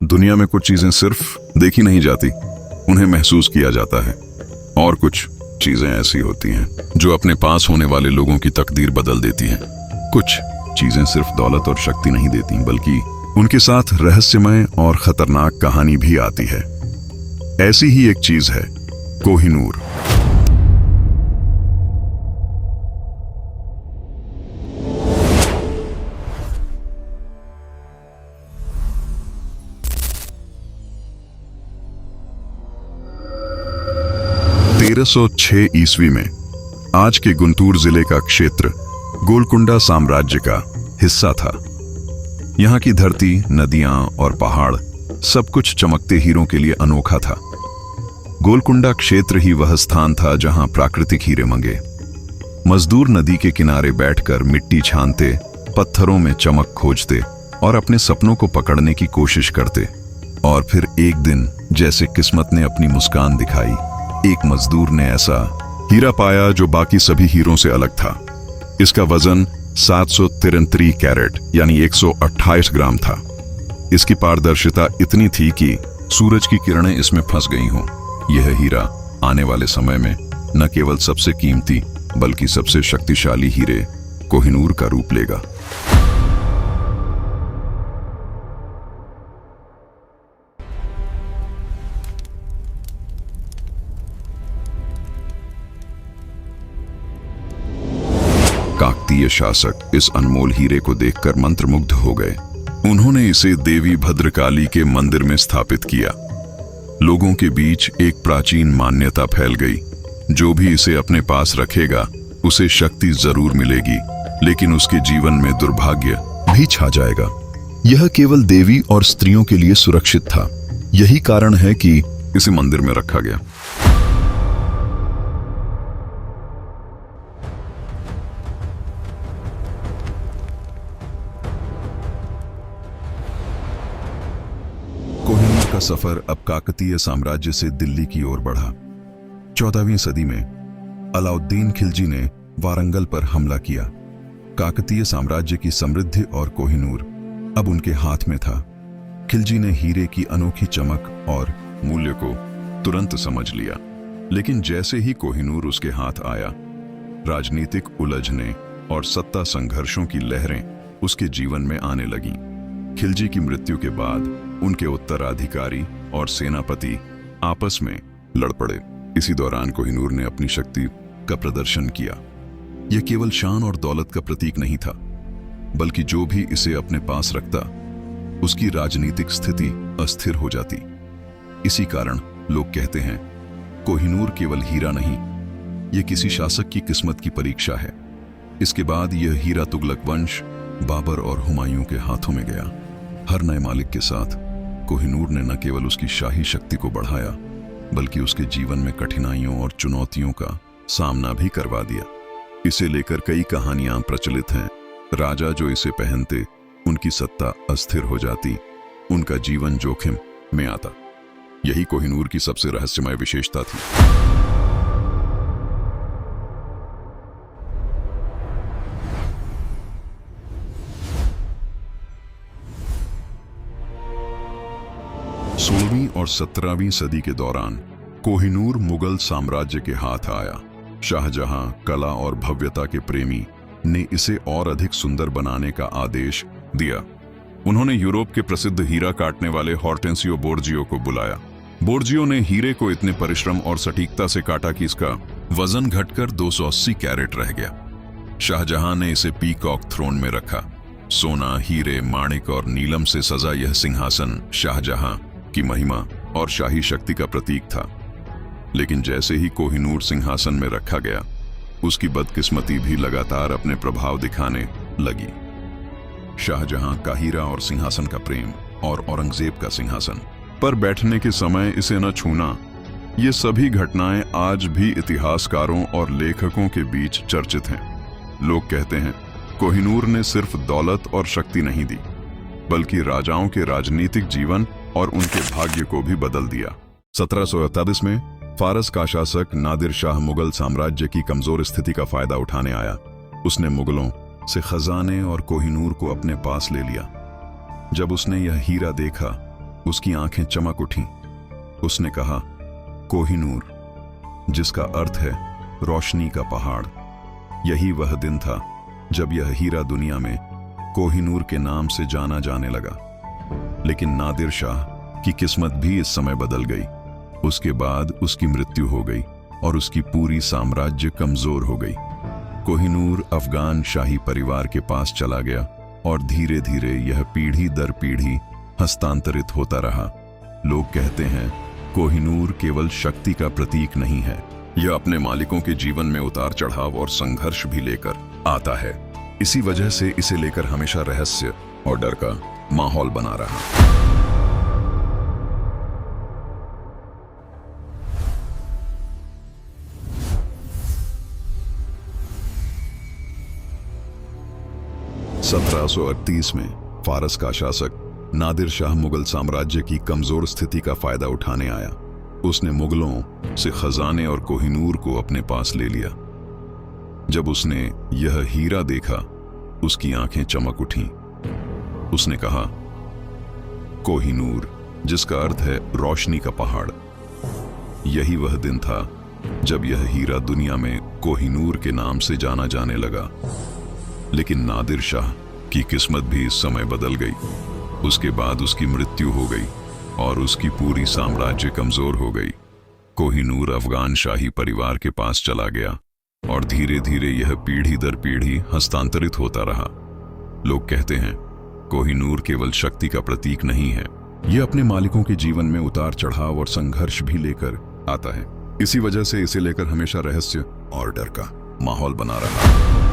दुनिया में कुछ चीजें सिर्फ देखी नहीं जाती, उन्हें महसूस किया जाता है। और कुछ चीजें ऐसी होती हैं जो अपने पास होने वाले लोगों की तकदीर बदल देती हैं। कुछ चीजें सिर्फ दौलत और शक्ति नहीं देती, बल्कि उनके साथ रहस्यमय और खतरनाक कहानी भी आती है। ऐसी ही एक चीज है कोहिनूर। ईस्वी में आज के गुंटूर जिले का क्षेत्र गोलकुंडा साम्राज्य का हिस्सा था। यहाँ की धरती, नदियां और पहाड़ सब कुछ चमकते हीरों के लिए अनोखा था। गोलकुंडा क्षेत्र ही वह स्थान था जहां प्राकृतिक हीरे मंगे। मजदूर नदी के किनारे बैठकर मिट्टी छानते, पत्थरों में चमक खोजते और अपने सपनों को पकड़ने की कोशिश करते। और फिर एक दिन जैसे किस्मत ने अपनी मुस्कान दिखाई, एक मजदूर ने ऐसा हीरा पाया जो बाकी सभी हीरों से अलग था। इसका वजन 733 कैरेट यानी 128 ग्राम था। इसकी पारदर्शिता इतनी थी कि सूरज की किरणें इसमें फंस गई हों। यह हीरा आने वाले समय में न केवल सबसे कीमती बल्कि सबसे शक्तिशाली हीरे कोहिनूर का रूप लेगा। काकतीय शासक इस अनमोल हीरे को देखकर मंत्रमुग्ध हो गए। उन्होंने इसे देवी भद्रकाली के मंदिर में स्थापित किया। लोगों के बीच एक प्राचीन मान्यता फैल गई, जो भी इसे अपने पास रखेगा उसे शक्ति जरूर मिलेगी, लेकिन उसके जीवन में दुर्भाग्य भी छा जाएगा। यह केवल देवी और स्त्रियों के लिए सुरक्षित था। यही कारण है कि इसे मंदिर में रखा गया। कोहिनूर का सफर अब काकतीय साम्राज्य से दिल्ली की ओर बढ़ा। 14वीं सदी में अलाउद्दीन खिलजी ने वारंगल पर हमला किया। काकतीय साम्राज्य की समृद्धि और कोहिनूर अब उनके हाथ में था। खिलजी ने हीरे की अनोखी चमक और मूल्य को तुरंत समझ लिया, लेकिन जैसे ही कोहिनूर उसके हाथ आया, राजनीतिक उलझने और सत्ता संघर्षों की लहरें उसके जीवन में आने लगीं। खिलजी की मृत्यु के बाद उनके उत्तराधिकारी और सेनापति आपस में लड़ पड़े। इसी दौरान कोहिनूर ने अपनी शक्ति का प्रदर्शन किया। यह केवल शान और दौलत का प्रतीक नहीं था, बल्कि जो भी इसे अपने पास रखता उसकी राजनीतिक स्थिति अस्थिर हो जाती। इसी कारण लोग कहते हैं कोहिनूर केवल हीरा नहीं, यह किसी शासक की किस्मत की परीक्षा है। इसके बाद यह हीरा तुगलक वंश, बाबर और हुमायूं के हाथों में गया। हर नए मालिक के साथ कोहिनूर ने न केवल उसकी शाही शक्ति को बढ़ाया, बल्कि उसके जीवन में कठिनाइयों और चुनौतियों का सामना भी करवा दिया। इसे लेकर कई कहानियां प्रचलित हैं। राजा जो इसे पहनते, उनकी सत्ता अस्थिर हो जाती, उनका जीवन जोखिम में आता। यही कोहिनूर की सबसे रहस्यमय विशेषता थी। सोलहवीं और 17वीं सदी के दौरान कोहिनूर मुगल साम्राज्य के हाथ आया। शाहजहां, कला और भव्यता के प्रेमी, ने इसे और अधिक सुंदर बनाने का आदेश दिया। उन्होंने यूरोप के प्रसिद्ध हीरा काटने वाले हॉर्टेंसियो बोर्जियो को बुलाया। बोर्जियो ने हीरे को इतने परिश्रम और सटीकता से काटा कि इसका वजन घटकर 280 कैरेट रह गया। शाहजहां ने इसे पीकॉक थ्रोन में रखा। सोना, हीरे, माणिक और नीलम से सजा यह सिंहासन शाहजहां की महिमा और शाही शक्ति का प्रतीक था। लेकिन जैसे ही कोहिनूर सिंहासन में रखा गया, उसकी बदकिस्मती भी लगातार अपने प्रभाव दिखाने लगी। शाहजहां का हीरा और सिंहासन का प्रेम और औरंगजेब का सिंहासन पर बैठने के समय इसे न छूना, ये सभी घटनाएं आज भी इतिहासकारों और लेखकों के बीच चर्चित हैं। लोग कहते हैं कोहिनूर ने सिर्फ दौलत और शक्ति नहीं दी, बल्कि राजाओं के राजनीतिक जीवन और उनके भाग्य को भी बदल दिया। 1748 में फारस का शासक नादिर शाह मुगल साम्राज्य की कमजोर स्थिति का फायदा उठाने आया। उसने मुगलों से खजाने और कोहिनूर को अपने पास ले लिया। जब उसने यह हीरा देखा उसकी आंखें चमक उठीं। उसने कहा, कोहिनूर, जिसका अर्थ है रोशनी का पहाड़। यही वह दिन था जब यह हीरा दुनिया में कोहिनूर के नाम से जाना जाने लगा। लेकिन नादिर शाह की किस्मत भी इस समय बदल गई। उसके बाद उसकी मृत्यु हो गई और उसकी पूरी साम्राज्य कमजोर हो गई। कोहिनूर अफगान शाही परिवार के पास चला गया और धीरे धीरे यह पीढ़ी दर पीढ़ी हस्तांतरित होता रहा। लोग कहते हैं, कोहिनूर केवल शक्ति का प्रतीक नहीं है, यह अपने मालिकों के जीवन में उतार चढ़ाव और संघर्ष भी लेकर आता है। इसी वजह से इसे लेकर हमेशा रहस्य और डर का माहौल बना रहा। 1738 में फारस का शासक नादिर शाह मुगल साम्राज्य की कमजोर स्थिति का फायदा उठाने आया। उसने मुगलों से खजाने और कोहिनूर को अपने पास ले लिया। जब उसने यह हीरा देखा, उसकी आंखें चमक उठीं। उसने कहा, कोहिनूर, जिसका अर्थ है रोशनी का पहाड़। यही वह दिन था जब यह हीरा दुनिया में कोहिनूर के नाम से जाना जाने लगा। लेकिन नादिर शाह की किस्मत भी इस समय बदल गई। उसके बाद उसकी मृत्यु हो गई और उसकी पूरी साम्राज्य कमजोर हो गई। कोहिनूर अफगान शाही परिवार के पास चला गया और धीरे धीरे यह पीढ़ी दर पीढ़ी हस्तांतरित होता रहा। लोग कहते हैं, कोहिनूर केवल शक्ति का प्रतीक नहीं है, यह अपने मालिकों के जीवन में उतार चढ़ाव और संघर्ष भी लेकर आता है। इसी वजह से इसे लेकर हमेशा रहस्य और डर का माहौल बना रहा।